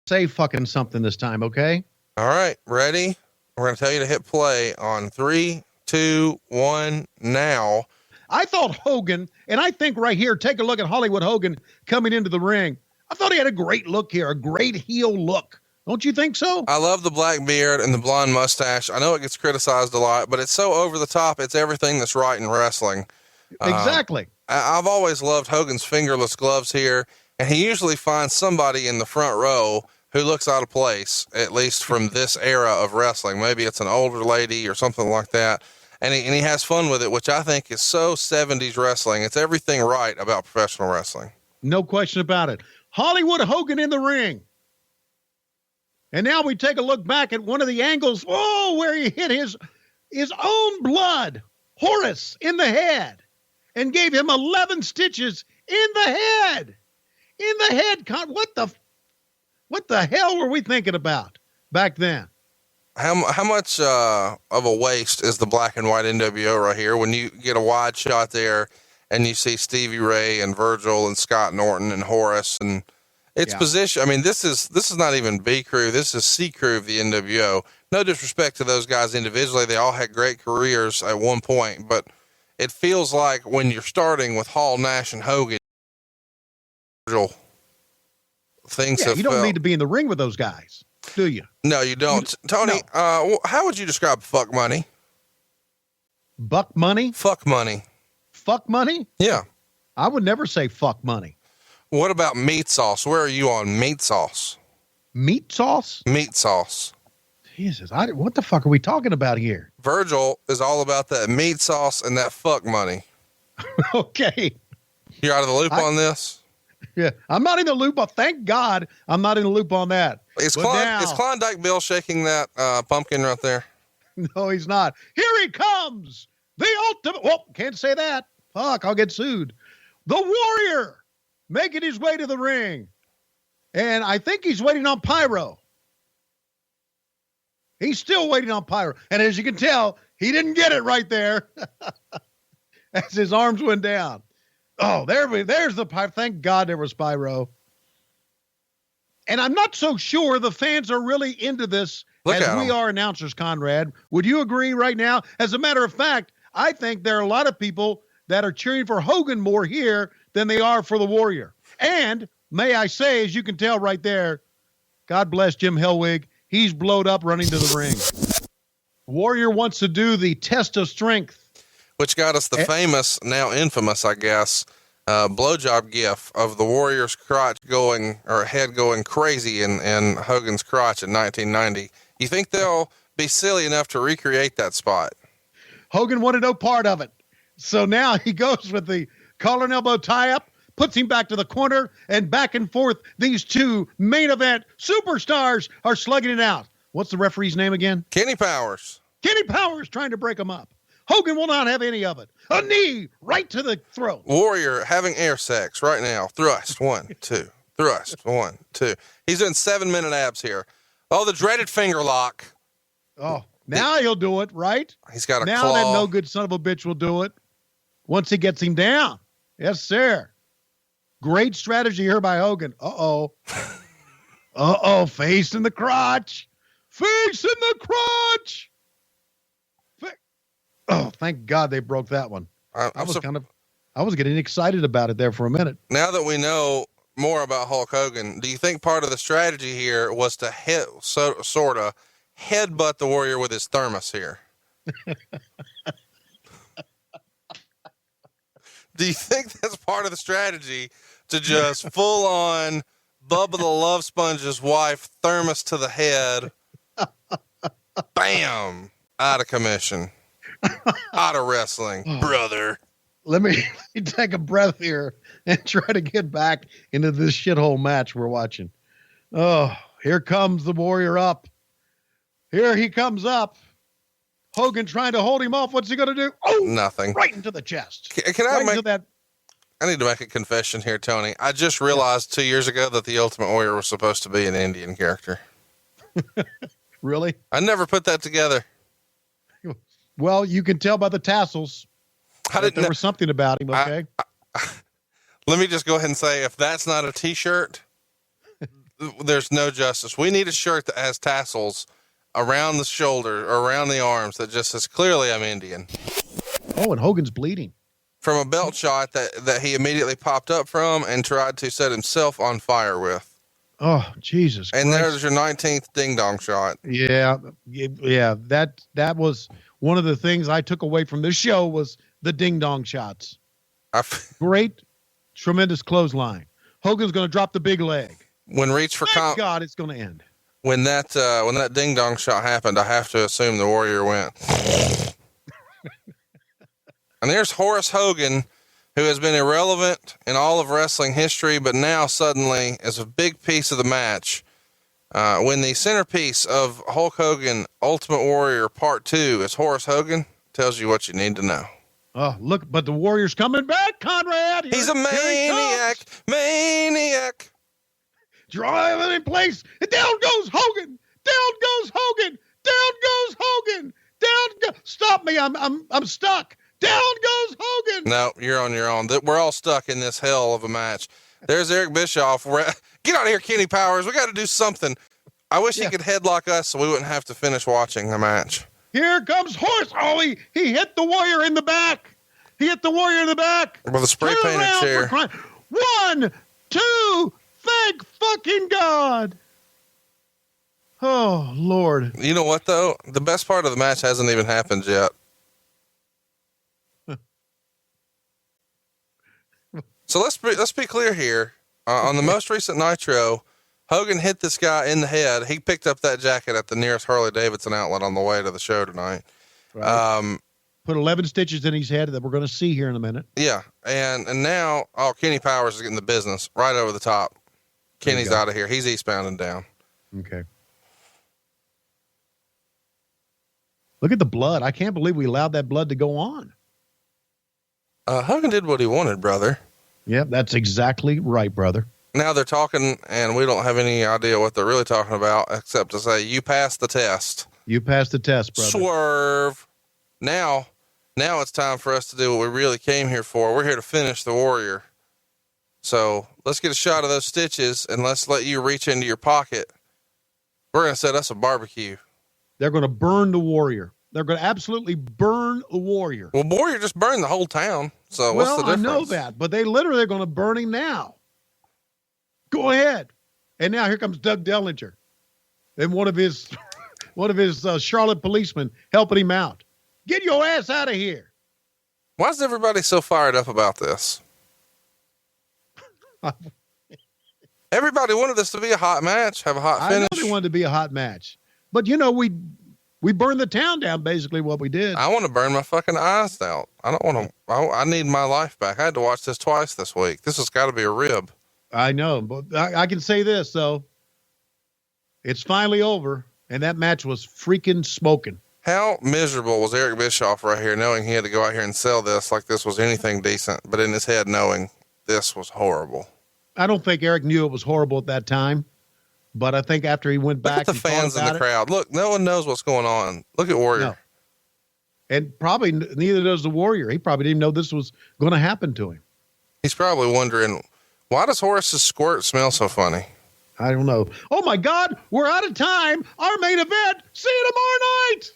say fucking something this time, okay? All right, ready? We're going to tell you to hit play on 3, 2, 1, now. I thought Hogan, and I think right here, take a look at Hollywood Hogan coming into the ring. I thought he had a great look here, a great heel look. Don't you think so? I love the black beard and the blonde mustache. I know it gets criticized a lot, but it's so over the top. It's everything that's right in wrestling. Exactly. I've always loved Hogan's fingerless gloves here, and he usually finds somebody in the front row who looks out of place, at least from this era of wrestling. Maybe it's an older lady or something like that. And he has fun with it, which I think is so 70s wrestling. It's everything right about professional wrestling. No question about it. Hollywood Hogan in the ring. And now we take a look back at one of the angles. Oh, where he hit his own blood, Horace, in the head and gave him 11 stitches in the head. In the head. What the hell were we thinking about back then? How much of a waste is the black and white NWO right here? When you get a wide shot there and you see Stevie Ray and Virgil and Scott Norton and Horace and its position. I mean, this is not even B crew. This is C crew of the NWO. No disrespect to those guys individually. They all had great careers at one point, but it feels like when you're starting with Hall, Nash, and Hogan, things you don't need to be in the ring with those guys, do you? No, you don't. Tony, no. How would you describe fuck money? Buck money? Fuck money. Fuck money? Yeah. I would never say fuck money. What about meat sauce? Where are you on meat sauce? Meat sauce? Meat sauce. Jesus, what the fuck are we talking about here? Virgil is all about that meat sauce and that fuck money. Okay. You're out of the loop on this? Yeah, I'm not in the loop. Thank God I'm not in the loop on that. Is Klondike Bill shaking that pumpkin right there? No, he's not. Here he comes. The ultimate. Well, can't say that. Fuck, I'll get sued. The Warrior making his way to the ring. And I think he's waiting on Pyro. He's still waiting on Pyro. And as you can tell, he didn't get it right there as his arms went down. Oh, there's the Pyro. Thank God there was Pyro. And I'm not so sure the fans are really into this as we are announcers, Conrad. Would you agree right now? As a matter of fact, I think there are a lot of people that are cheering for Hogan more here than they are for the Warrior. And may I say, as you can tell right there, God bless Jim Hellwig. He's blowed up running to the ring. Warrior wants to do the test of strength. Which got us the famous, now infamous, I guess, blowjob gif of the Warrior's crotch head going crazy in Hogan's crotch in 1990. You think they'll be silly enough to recreate that spot? Hogan wanted no part of it. So now he goes with the collar and elbow tie-up, puts him back to the corner, and back and forth. These two main event superstars are slugging it out. What's the referee's name again? Kenny Powers. Kenny Powers trying to break him up. Hogan will not have any of it. A knee right to the throat. Warrior having air sex right now. Thrust, 1, 2. Thrust, 1, 2. He's doing 7-minute abs here. Oh, the dreaded finger lock. Oh, now he'll do it, right? He's got a now claw. That no good son of a bitch will do it once he gets him down. Yes, sir. Great strategy here by Hogan. Uh-oh. Uh-oh, face in the crotch. Face in the crotch. Oh, thank God they broke that one. I was getting excited about it there for a minute. Now that we know more about Hulk Hogan, do you think part of the strategy here was to sort of headbutt the Warrior with his thermos here? Do you think that's part of the strategy to just full on Bubba the Love Sponge's wife thermos to the head? Bam! Out of commission. Out of wrestling, brother. Let me take a breath here and try to get back into this shithole match we're watching. Oh, here comes the Warrior up. Here he comes up. Hogan trying to hold him off. What's he going to do? Oh, nothing. Right into the chest. Can I make that? I need to make a confession here, Tony. I just realized 2 years ago that the Ultimate Warrior was supposed to be an Indian character. Really? I never put that together. Well, you can tell by the tassels. There was something about him, okay? Let me just go ahead and say, if that's not a t-shirt, there's no justice. We need a shirt that has tassels around the shoulder or around the arms that just says clearly I'm Indian. Oh, and Hogan's bleeding From a belt shot that he immediately popped up from and tried to set himself on fire with. Oh, Jesus. And Christ. there's your 19th ding dong shot. Yeah. That was one of the things I took away from this show was the ding dong shots. Great, tremendous clothesline. Hogan's going to drop the big leg. When Reach for God, it's going to end. When that ding dong shot happened, I have to assume the Warrior went. And there's Horace Hogan, who has been irrelevant in all of wrestling history, but now suddenly is a big piece of the match. When the centerpiece of Hulk Hogan Ultimate Warrior Part 2 is Horace Hogan, tells you what you need to know. Oh, look, but the Warrior's coming back, Conrad. He's a maniac. Drive it in place. And down goes Hogan. Down goes Hogan. Down goes Hogan. Stop me. I'm stuck. Down goes Hogan. No, you're on your own. We're all stuck in this hell of a match. There's Eric Bischoff. Get out of here, Kenny Powers. We got to do something. I wish he could headlock us so we wouldn't have to finish watching the match. Here comes Horace. Oh, he hit the Warrior in the back. With a spray painted chair. 1, 2, thank fucking God. Oh, Lord. You know what, though? The best part of the match hasn't even happened yet. So let's be clear here. On the most recent Nitro, Hogan hit this guy in the head. He picked up that jacket at the nearest Harley Davidson outlet on the way to the show tonight. Right. Put 11 stitches in his head that we're going to see here in a minute. Yeah. And now, Kenny Powers is getting the business right over the top. Kenny's out of here. He's eastbound and down. Okay. Look at the blood. I can't believe we allowed that blood to go on. Hogan did what he wanted, brother. Yeah, that's exactly right, brother. Now they're talking, and we don't have any idea what they're really talking about, except to say, you passed the test. You passed the test, brother. Swerve. Now it's time for us to do what we really came here for. We're here to finish the Warrior. So let's get a shot of those stitches, and let's let you reach into your pocket. We're going to set us a barbecue. They're going to burn the Warrior. They're going to absolutely burn the Warrior. Well, Warrior just burned the whole town. So what's the difference? I know that, but they literally are going to burn him now. Go ahead. And now here comes Doug Dellinger and one of his Charlotte policemen helping him out. Get your ass out of here. Why is everybody so fired up about this? Everybody wanted this to be a hot match, have a hot finish. I know they wanted to be a hot match, but we burned the town down, basically what we did. I want to burn my fucking eyes out. I don't want to, I need my life back. I had to watch this twice this week. This has got to be a rib. I know, but I can say this, though. It's finally over, and that match was freaking smoking. How miserable was Eric Bischoff right here, knowing he had to go out here and sell this like this was anything decent, but in his head knowing this was horrible. I don't think Eric knew it was horrible at that time. But I think after he went back, look at the fans in the crowd. Look, no one knows what's going on. Look at Warrior. No. And probably neither does the Warrior. He probably didn't even know this was going to happen to him. He's probably wondering, why does Horace's squirt smell so funny? I don't know. Oh my God, we're out of time. Our main event. See you tomorrow night.